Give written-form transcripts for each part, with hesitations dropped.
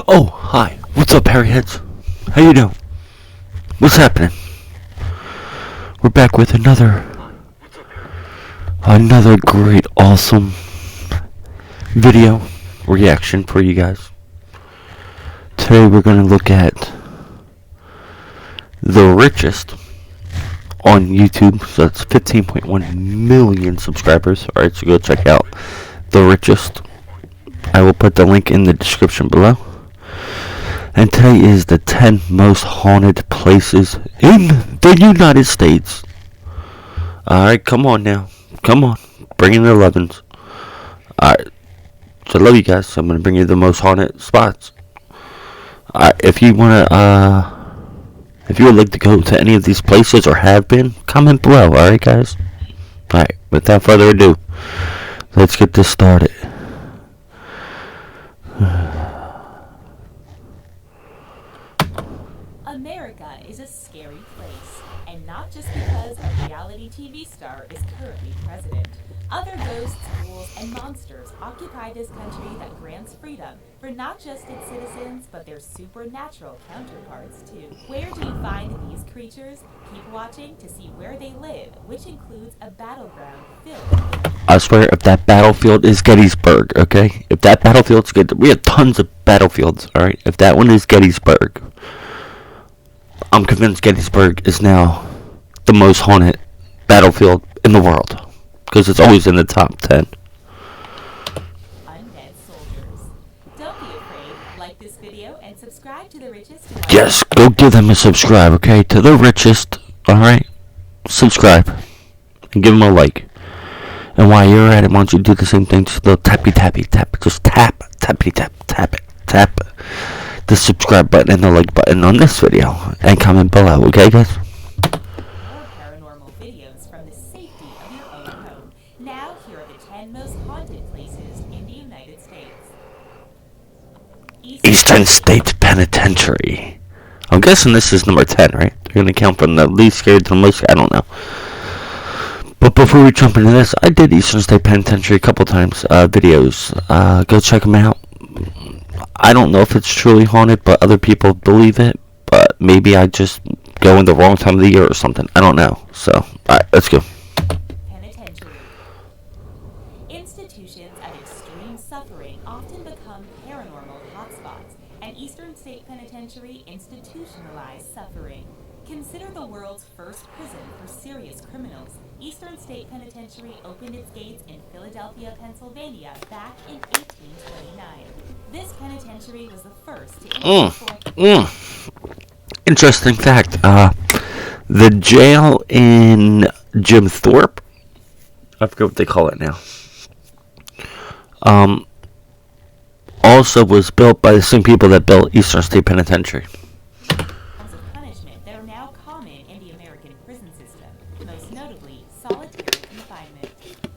Oh, hi. What's up, Harryheads? How you doing? What's happening? We're back with another great, awesome video reaction for you guys. Today we're going to look at TheRichest on YouTube. So it's 15.1 million subscribers. Alright, so go check out TheRichest. I will put the link in the description below. And today is the 10 most haunted places in the United States. Alright, come on now. Come on. Bring in the 11s. Alright. So I love you guys. So I'm going to bring you the most haunted spots. Alright, if you want to, if you would like to go to any of these places or have been, comment below. Alright, guys? Alright, without further ado, let's get this started. America is a scary place, and not just because a reality TV star is currently president. Other ghosts, ghouls, and monsters occupy this country that grants freedom for not just its citizens, but their supernatural counterparts too. Where do you find these creatures? Keep watching to see where they live, which includes a battleground filled with... I swear, if that battlefield is Gettysburg, okay? If that battlefield's good, we have tons of battlefields, alright? If that one is Gettysburg, I'm convinced Gettysburg is now the most haunted battlefield in the world. Because it's always in the top 10. Undead soldiers. Don't be afraid. Like this video and subscribe to TheRichest. Yes, go give them a subscribe, okay? To TheRichest, alright? Subscribe. And give them a like. And while you're at it, why don't you do the same thing? Just a little tappy tappy tap. Just tap the subscribe button and the like button on this video. And comment below, okay, guys? More paranormal videos from the safety of your own home. Now, here are the 10 most haunted places in the United States. Eastern State Penitentiary. I'm guessing this is number 10, right? They're going to count from the least scary to the most, I don't know. But before we jump into this, I did Eastern State Penitentiary a couple times, videos. Go check them out. I don't know if it's truly haunted, but other people believe it. But maybe I just go in the wrong time of the year or something. I don't know. So, alright, let's go. Penitentiary. Institutions of extreme suffering often become paranormal hotspots, and Eastern State Penitentiary institutionalized suffering. Consider the world's first prison for serious criminals. Eastern State Penitentiary opened its gates in Philadelphia, Pennsylvania back in 1829. This penitentiary was the first to Interesting fact. The jail in Jim Thorpe, I forget what they call it now, also was built by the same people that built Eastern State Penitentiary. Forms of punishment that are now common in the American prison system, most notably solitary confinement.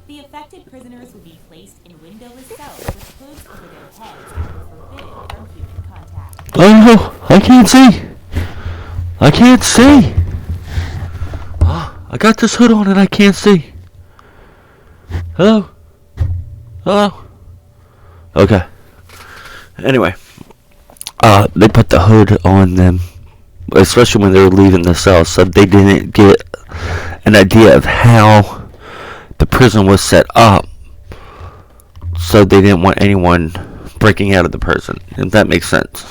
The affected prisoners would be placed in windowless cells with hoods over their heads and were forbidden from human contact. Oh, I can't see. I can't see. Oh, I got this hood on and I can't see. Hello? Hello? Okay. Anyway, they put the hood on them, especially when they were leaving the cell, so they didn't get an idea of how the prison was set up. So they didn't want anyone breaking out of the prison, if that makes sense.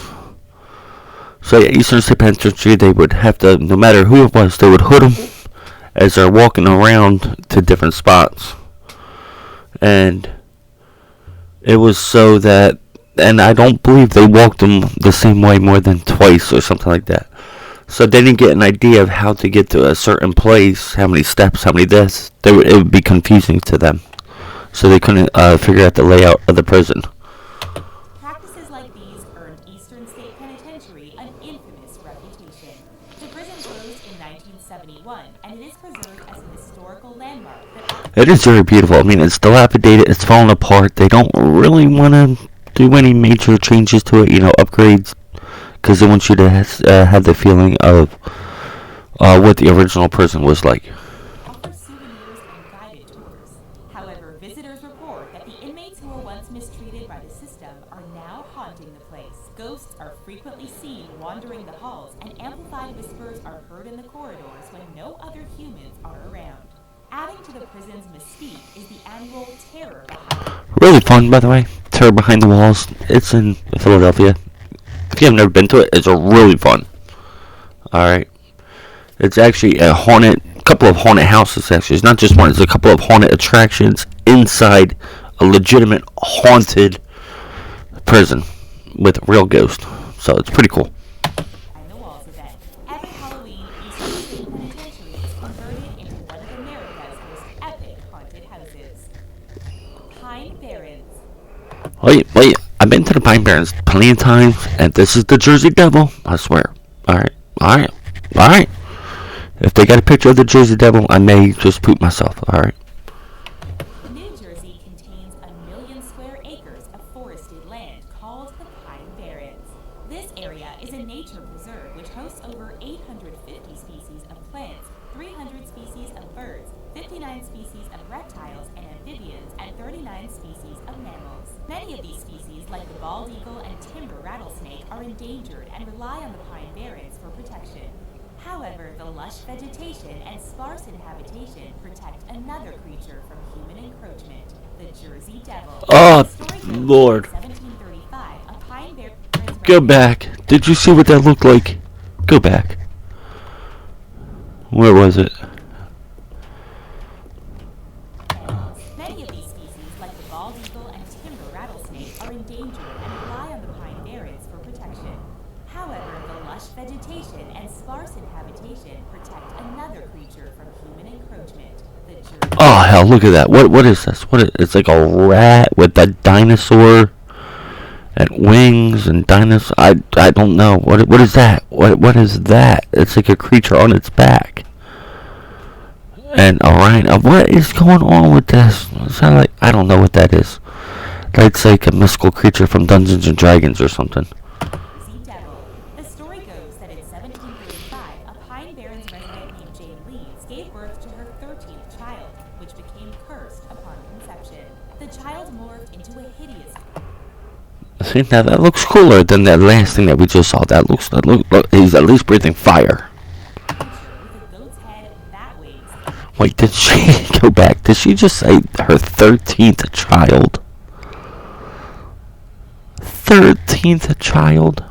So yeah, Eastern State Penitentiary, they would have to, no matter who it was, they would hood them as they're walking around to different spots. And it was so that, and I don't believe they walked them the same way more than twice or something like that. So they didn't get an idea of how to get to a certain place, how many steps, how many this. It would be confusing to them. So they couldn't figure out the layout of the prison. Practices like these earned Eastern State Penitentiary an infamous reputation. The prison closed in 1971, and it is preserved as an historical landmark that... It is very beautiful. I mean, it's dilapidated, it's falling apart. They don't really want to do any major changes to it, upgrades, because they want you to have the feeling of what the original prison was like. Offer souvenirs and guided tours. However, visitors report that the inmates who were once mistreated by the system are now haunting the place. Ghosts are frequently seen wandering the halls, and amplified whispers are heard in the corridors when no other humans are around. Adding to the prison's mystique is the annual Terror Behind. Really fun, by the way. Terror Behind the Walls. It's in Philadelphia. If you have never been to it, it's really fun. Alright. It's actually a couple of haunted houses, actually. It's not just one, it's a couple of haunted attractions inside a legitimate haunted prison with real ghosts. So it's pretty cool. The Walls event. Every Halloween, Eastern State Penitentiary is converted into one of America's most epic haunted houses. Pine Barrens. Wait. I've been to the Pine Barrens plenty of times, and this is the Jersey Devil, I swear. Alright. If they got a picture of the Jersey Devil, I may just poop myself, alright? New Jersey contains 1 million square acres of forested land called the Pine Barrens. This area is a nature preserve which hosts over 850 species of plants, 300 species of birds, 59 species of reptiles and amphibians, and 39 species of mammals. Many of these species, like the bald eagle and timber rattlesnake, are endangered and rely on the Pine Barrens for protection. However, the lush vegetation and sparse inhabitation protect another creature from human encroachment, the Jersey Devil. Oh, Lord. In 1735, a Pine Barrens Go back. Did you see what that looked like? Go back. Where was it? Many of these species, like the bald eagle and timber rattlesnake, are endangered and rely on the Pine Barrens for protection. However, the lush vegetation and sparse inhabitation protect another creature from human encroachment, the Jersey. Oh, hell, look at that. What is this? It's like a rat with a dinosaur and wings and dinosaur. I don't know. What is that? What is that? It's like a creature on its back. And a rhino. What is going on with this? It sounds like, I don't know what that is. That's like a mystical creature from Dungeons and Dragons or something. Jersey Devil. The story goes that in 1735, a Pine Barrens resident named Jane Leeds gave birth to her 13th child, which became cursed upon conception. The child morphed into a hideous. See, now that looks cooler than that last thing that we just saw. Look, he's at least breathing fire. Wait, did she go back? Did she just say her 13th child? 13th child?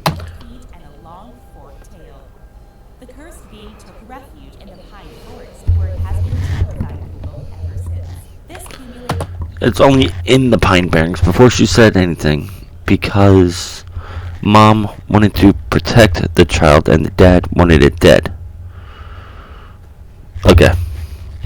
Feet and a long forked tail. The cursed being took refuge in the pine forest, where it has been terrorizing people ever since. This cumulative. It's only in the Pine Barrens before she said anything, because Mom wanted to protect the child and the dad wanted it dead. Okay.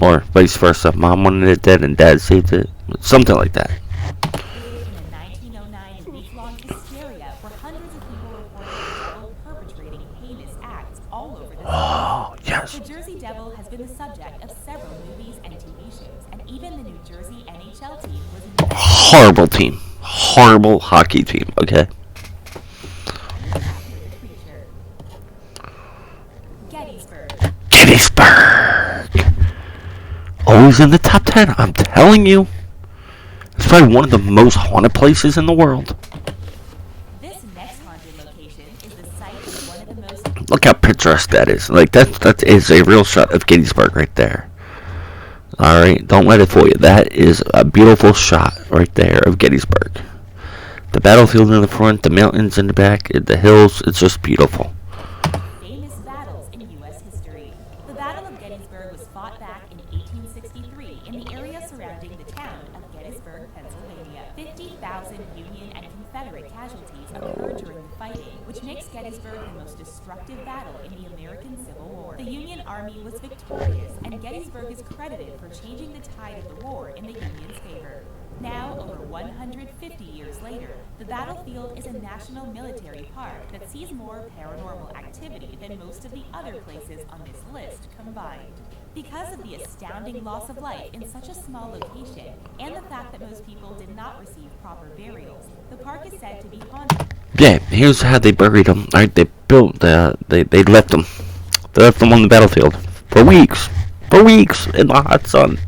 Or vice versa. Mom wanted it dead and Dad saved it. Something like that. In the 1909 week-long hysteria where hundreds of people reported the devil perpetrating heinous acts all over the Oh, city. yes. The Jersey Devil has been the subject of several movies and TV shows, and even the New Jersey NHL team was investigated. Horrible team. Horrible hockey team, okay? Gettysburg. Always in the top 10, I'm telling you. It's probably one of the most haunted places in the world. This next haunted location is the site of one of the most. Look how picturesque that is. Like, that is a real shot of Gettysburg right there. Alright, don't let it fool you. That is a beautiful shot right there of Gettysburg. The battlefield in the front, the mountains in the back, the hills, it's just beautiful. Famous battles in U.S. history. The Battle of Gettysburg was fought back in 1863 in the area surrounding the town of Gettysburg, Pennsylvania. 50,000 Union and Confederate casualties occurred during the fighting, which makes Gettysburg the most destructive battle in the American Civil War. The Union Army was victorious, and Gettysburg is credited for changing the tide of the war in the Union's favor. Now, over 150 years later, the battlefield is a national military park that sees more paranormal activity than most of the other places on this list combined. Because of the astounding loss of life in such a small location, and the fact that most people did not receive proper burials, the park is said to be haunted. Yeah, here's how they buried them. Alright, they left them. They left them on the battlefield for weeks. For weeks in the hot sun.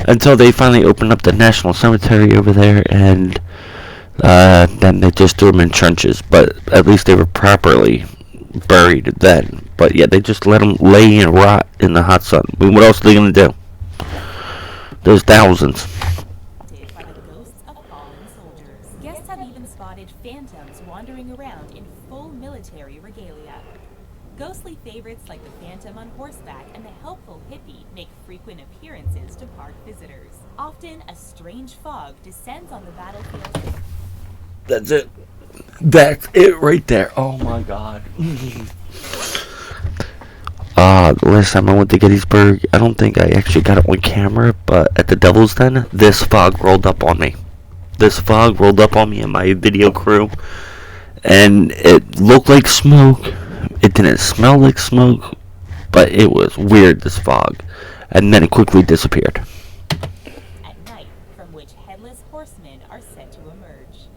until they finally opened up the National Cemetery over there, and then they just threw them in trenches. But at least they were properly buried then. But yeah, they just let them lay and rot in the hot sun. I mean, what else are they gonna do? There's thousands. By the ghosts of fallen soldiers. Guests have even spotted phantoms wandering around in full military regalia. Ghostly favorites like the phantom on horseback and the helpful hippie make frequent appearances to park visitors. Often, a strange fog descends on the battlefield. That's it. That's it right there. Oh my god. The last time I went to Gettysburg, I don't think I actually got it on camera, but at the Devil's Den, this fog rolled up on me. This fog rolled up on me and my video crew, and it looked like smoke. It didn't smell like smoke, but it was weird, this fog. And then it quickly disappeared. At night, from which headless horsemen are said to emerge.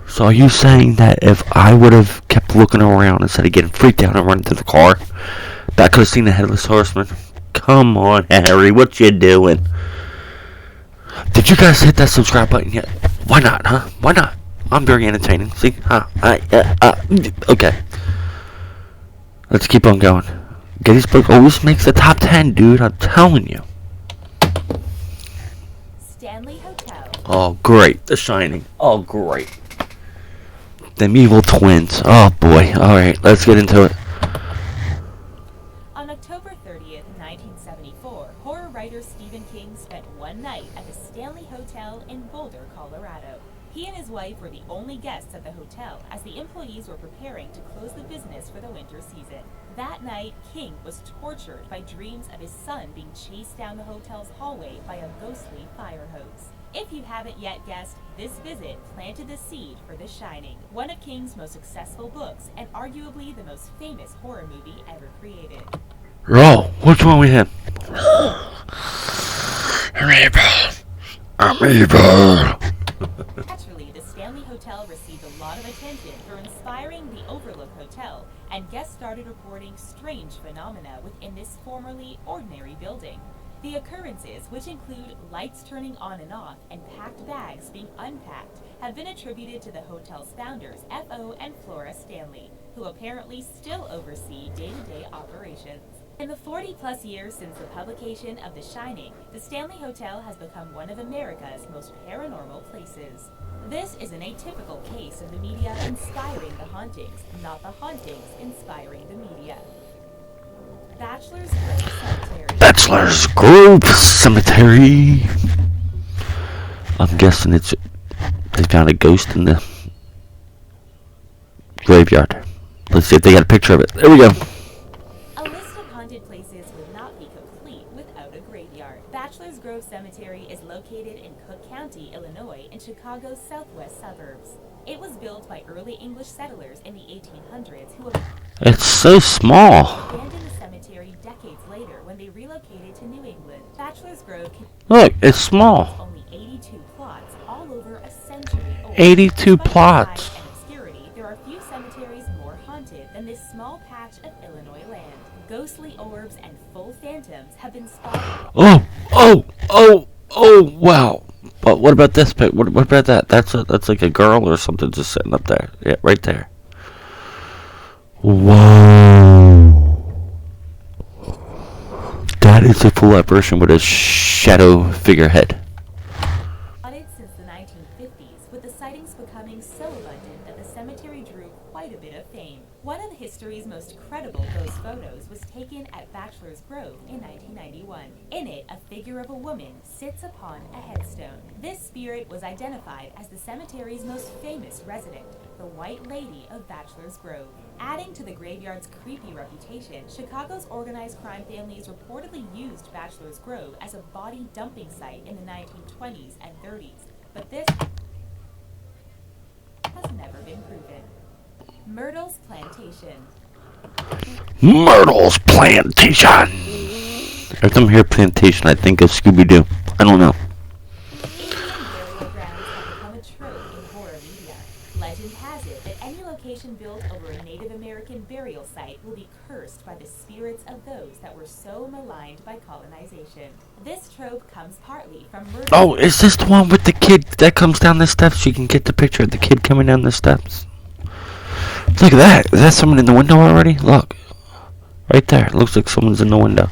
So are you saying that if I would have kept looking around instead of getting freaked out and running to the car, that I could have seen the headless horseman? Come on, Harry, what you doing? Did you guys hit that subscribe button yet? Why not, huh? Why not? I'm very entertaining. See? Okay. Let's keep on going. Gettysburg always makes the top 10, dude. I'm telling you. Stanley Hotel. Oh, great. The Shining. Oh, great. Them evil twins. Oh, boy. Alright, let's get into it. On October 30th, 1974, horror writer Stephen King spent one night at the Stanley Hotel in Boulder, Colorado. He and his wife were the only guests at the hotel as the employees were preparing to close the business for the winter season. That night, King was tortured by dreams of his son being chased down the hotel's hallway by a ghostly fire hose. If you haven't yet guessed, this visit planted the seed for The Shining, one of King's most successful books and arguably the most famous horror movie ever created. Roll. What's wrong with him? I'm evil. Naturally, the Stanley Hotel received a lot of attention for inspiring the Overlook Hotel, and guests started reporting strange phenomena within this formerly ordinary building. The occurrences, which include lights turning on and off and packed bags being unpacked, have been attributed to the hotel's founders, F.O. and Flora Stanley, who apparently still oversee day-to-day operations. In the 40-plus years since the publication of The Shining, the Stanley Hotel has become one of America's most paranormal places. This is an atypical case of the media inspiring the hauntings, not the hauntings inspiring the media. Bachelor's Grove Cemetery. Bachelor's Grove Cemetery. I'm guessing they found a ghost in the graveyard. Let's see if they got a picture of it. There we go. A list of haunted places would not be complete without a graveyard. Bachelor's Grove Cemetery is located in Cook County, Illinois, in Chicago's southwest suburbs. It was built by early English settlers in the 1800s who It's so small. abandoned the cemetery decades later when they relocated to New England. Bachelor's Grove Look, it's small. only 82 plots all over a century old. 82 Despite plots. size and obscurity, there are few cemeteries more haunted than this small patch of Illinois land. Ghostly orbs and full phantoms have been spotted. Oh, wow. But what about this pic? What about that? That's like a girl or something just sitting up there. Yeah, right there. Whoa. That is a full apparition with a shadow figurehead. Spotted since the 1950s, with the sightings becoming so abundant that the cemetery drew quite a bit of fame. One of history's most credible ghost photos was taken at Bachelor's Grove in 1991. In it, a figure of a woman sits upon a headstone. This spirit was identified as the cemetery's most famous resident, the White Lady of Bachelor's Grove. Adding to the graveyard's creepy reputation, Chicago's organized crime families reportedly used Bachelor's Grove as a body dumping site in the 1920s and 30s, but this has never been proven. Myrtle's Plantation. Myrtle's Plantation. Every time I hear plantation, I think of Scooby-Doo. I don't know. Indian burial grounds have become a trope in horror media. Legend has it that any location built over a Native American burial site will be cursed by the spirits of those that were so maligned maligned by colonization. This trope comes partly from murder. Oh, is this the one with the kid that comes down the steps? You can get the picture of the kid coming down the steps. Look at that. Is that someone in the window already? Look. Right there. It looks like someone's in the window.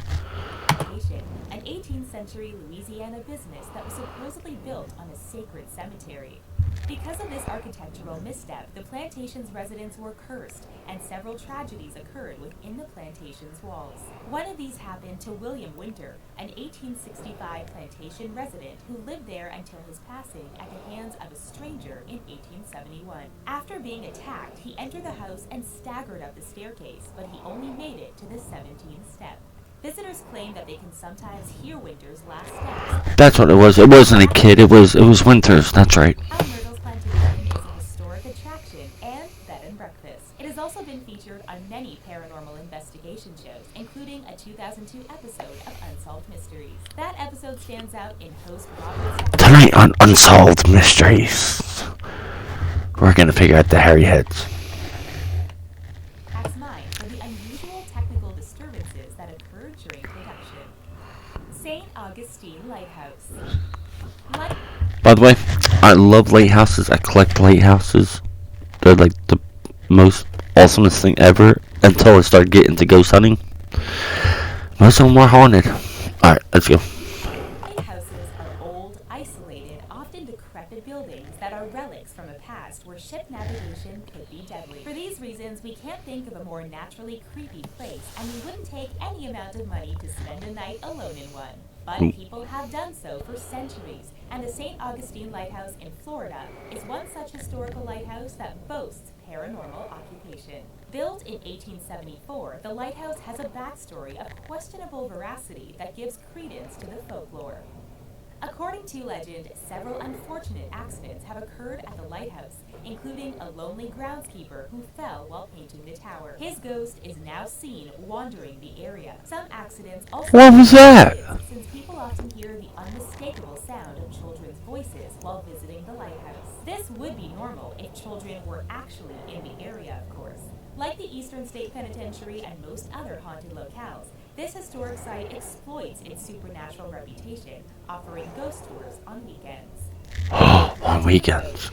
An 18th century Louisiana business that was supposedly built on a sacred cemetery. Because of this architectural misstep, the plantation's residents were cursed, and several tragedies occurred within the plantation's walls. One of these happened to William Winter, an 1865 plantation resident who lived there until his passing at the hands of a stranger in 1871. After being attacked, he entered the house and staggered up the staircase, but he only made it to the 17th step. Visitors claim that they can sometimes hear Winter's last steps. That's what it was. It wasn't a kid. It was Winters. That's right. Myrtle's Plantation is a historic attraction and bed and breakfast. It has also been featured on many paranormal investigation shows, including a 2002 episode of Unsolved Mysteries. That episode stands out in host Robert. Tonight on Unsolved Mysteries, we're gonna figure out the hairy heads. Mind for the unusual technical disturbances that occurred during production. St. Augustine Lighthouse. By the way, I love lighthouses. I collect lighthouses. They're like the most awesomest thing ever until I started getting into ghost hunting. Most of them were haunted. Alright, let's go. Lighthouses are old, isolated, often decrepit buildings that are relics from a past where ship navigation could be deadly. For these reasons, we can't think of a more naturally creepy place, and we wouldn't take any amount of money to spend a night alone in one. But people have done so for centuries, and the St. Augustine Lighthouse in Florida is one such historical lighthouse that boasts paranormal occupation. Built in 1874, the lighthouse has a backstory of questionable veracity that gives credence to the folklore. According to legend, several unfortunate accidents have occurred at the lighthouse, including a lonely groundskeeper who fell while painting the tower. His ghost is now seen wandering the area. Some accidents also... What was that? Since people often hear the unmistakable sound of children's voices while visiting the lighthouse. This would be normal if children were actually in the area, of course. Like the Eastern State Penitentiary and most other haunted locales, this historic site exploits its supernatural reputation, offering ghost tours on weekends. On weekends.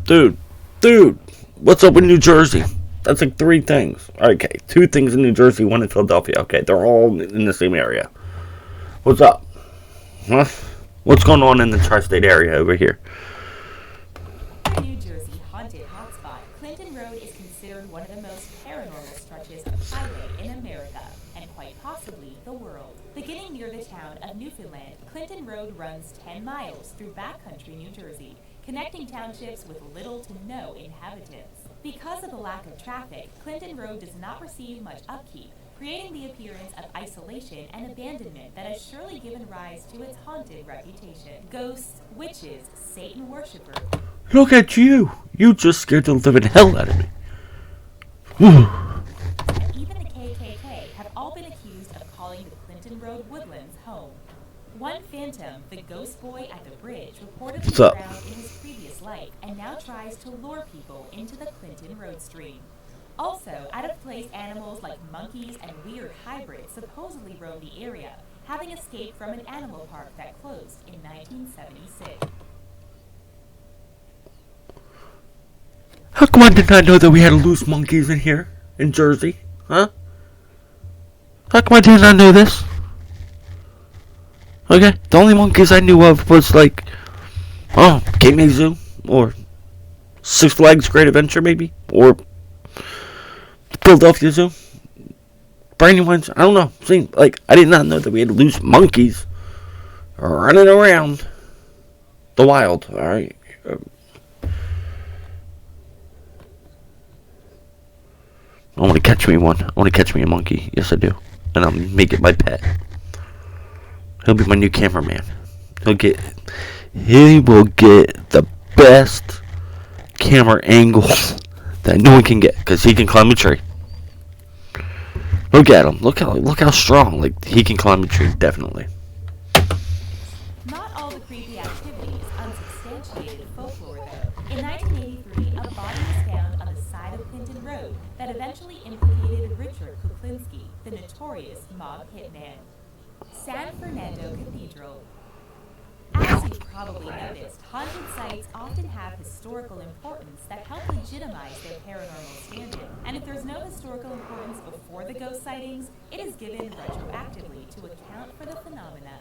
Dude, what's up with New Jersey? That's like 3 things. Okay, 2 things in New Jersey, 1 in Philadelphia. Okay, they're all in the same area. What's up? Huh? What's going on in the tri-state area over here? New Jersey haunted hotspot, Clinton Road is considered one of the most paranormal stretches of highway in America, and quite possibly the world. Beginning near the town of Newfoundland, Clinton Road runs 10 miles through backcountry New Jersey, connecting townships with little to no inhabitants. Because of the lack of traffic, Clinton Road does not receive much upkeep, creating the appearance of isolation and abandonment that has surely given rise to its haunted reputation. Ghosts, witches, Satan worshippers. Look at you! You just scared the living hell out of me. And even the KKK have all been accused of calling the Clinton Road woodlands home. One phantom, the ghost boy at the bridge, reportedly drowned in his previous life and now tries to lure people into the Clinton Road stream. Also, out-of-place animals like monkeys and weird hybrids supposedly roam the area, having escaped from an animal park that closed in 1976. How come I did not know that we had loose monkeys in here, in Jersey? Huh? How come I did not know this? Okay, the only monkeys I knew of was like, Cape May Zoo, or Six Flags Great Adventure maybe, or Philadelphia Zoo, Brandywines, I don't know. See, like, I did not know that we had loose monkeys running around the wild, alright? I want to catch me one. I want to catch me a monkey. Yes, I do. And I'll make it my pet. He'll be my new cameraman. He will get the best camera angles that no one can get, because he can climb a tree. Look at him. Look how strong. Like, he can climb a tree, definitely. Not all the creepy activities unsubstantiated folklore, though. In 1983, a body was found on the side of Clinton Road that eventually implicated Richard Kuklinski, the notorious notorious mob hitman. San Fernando Cathedral. As you've probably noticed, haunted sites often have historical importance that help legitimize their paranormal standing. And if there's no historical importance before the ghost sightings, it is given retroactively to account for the phenomena.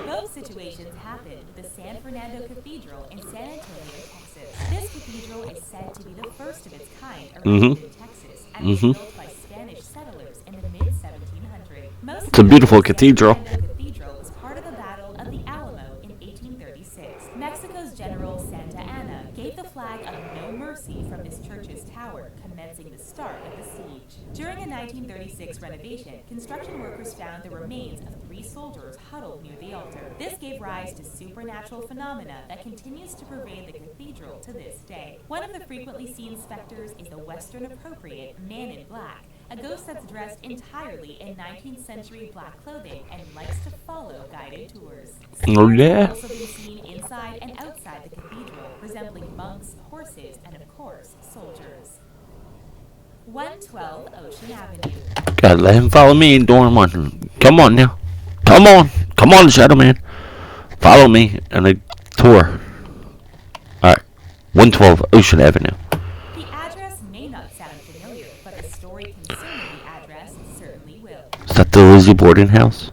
Both situations happened with the San Fernando Cathedral in San Antonio, Texas. This cathedral is said to be the first of its kind erected in Texas and was built by Spanish settlers in the mid-1700s. It's a beautiful cathedral. San Fernando Cathedral was part of the Battle of the Alamo in 1836. Mexico's General Santa Anna gave the flag of no mercy from his church's tower, commencing the start of the siege. During a 1936 renovation, construction workers found the remains of 3 soldiers huddled near the altar. This gave rise to supernatural phenomena that continues to pervade the cathedral to this day. One of the frequently seen specters is the Western appropriate Man in Black, a ghost that's dressed entirely in 19th century black clothing and likes to follow guided tours. Oh, yeah. Have also been seen inside and outside the cathedral, resembling monks, horses, and of course, soldiers. 112 Ocean Avenue. Gotta let him follow me in Dorm 1. Come on now. Come on, Shadow Man. Follow me on a tour. Alright. 112 Ocean Avenue. The address may not sound familiar, but the story concerning the address certainly will. Is that the Lizzie Borden house?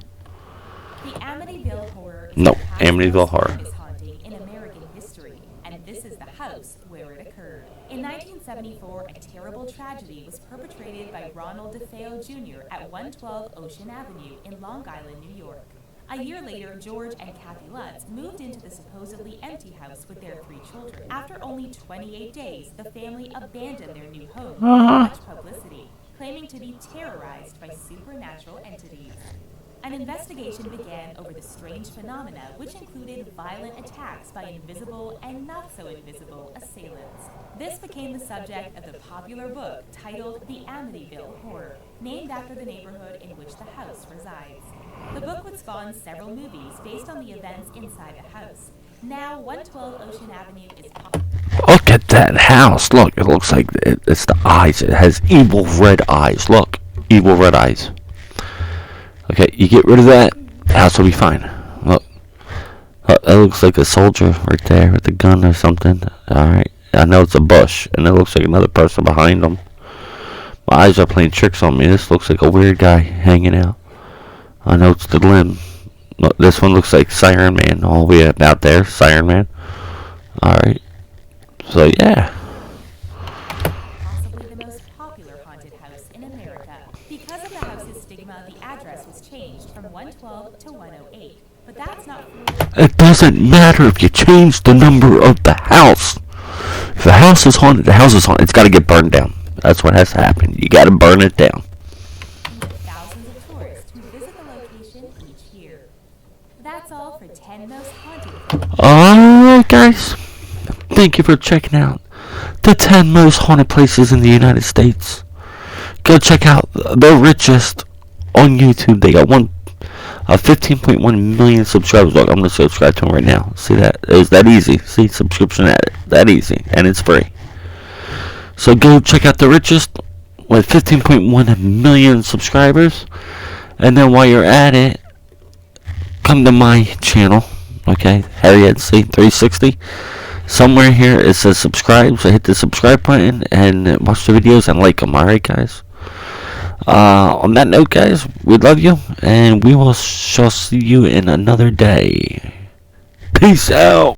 The Amityville Horror is No, the past Amityville most Horror. famous haunting in American history, and this is the house where it occurred. In 1974, a terrible tragedy was perpetrated by Ronald DeFeo Jr. at 112 Ocean Avenue in Long Island, New York. A year later, George and Kathy Lutz moved into the supposedly empty house with their 3 children. After only 28 days, the family abandoned their new home without much publicity, claiming to be terrorized by supernatural entities. An investigation began over the strange phenomena, which included violent attacks by invisible and not so invisible assailants. This became the subject of the popular book titled The Amityville Horror, named after the neighborhood in which the house resides. The book would spawn several movies based on the events inside the house. Now, 112 Ocean Avenue is popular. Look at that house. Look, it looks like it's the eyes. It has evil red eyes. Look, evil red eyes. Okay, you get rid of that, the house will be fine. Look, that looks like a soldier right there with a gun or something. Alright, I know it's a bush, and it looks like another person behind them. My eyes are playing tricks on me. This looks like a weird guy hanging out. I know it's the limb. Look, this one looks like Siren Man all the way up out there. Siren Man. Alright, so yeah. Possibly the most popular haunted house in America. Because of the house's stigma, the address was changed from 112 to 108. But that's not for... It doesn't matter if you change the number of the house. If the house is haunted, the house is haunted. It's got to get burned down. That's what has to happen. You got to burn it down. Thousands of tourists who visit the location each year. That's all for 10 most haunted. Alright, guys. Thank you for checking out the 10 most haunted places in the United States. Go check out TheRichest on YouTube. They got 15.1 million subscribers. Look, I'm going to subscribe to them right now. See that? It was that easy. See, subscription at it. That easy. And it's free. So go check out TheRichest with 15.1 million subscribers. And then while you're at it, come to my channel. Okay, TheRichest 360. Somewhere here it says subscribe. So hit the subscribe button and watch the videos and like them. Alright, guys? On that note, guys, we love you, and we shall see you in another day. Peace out.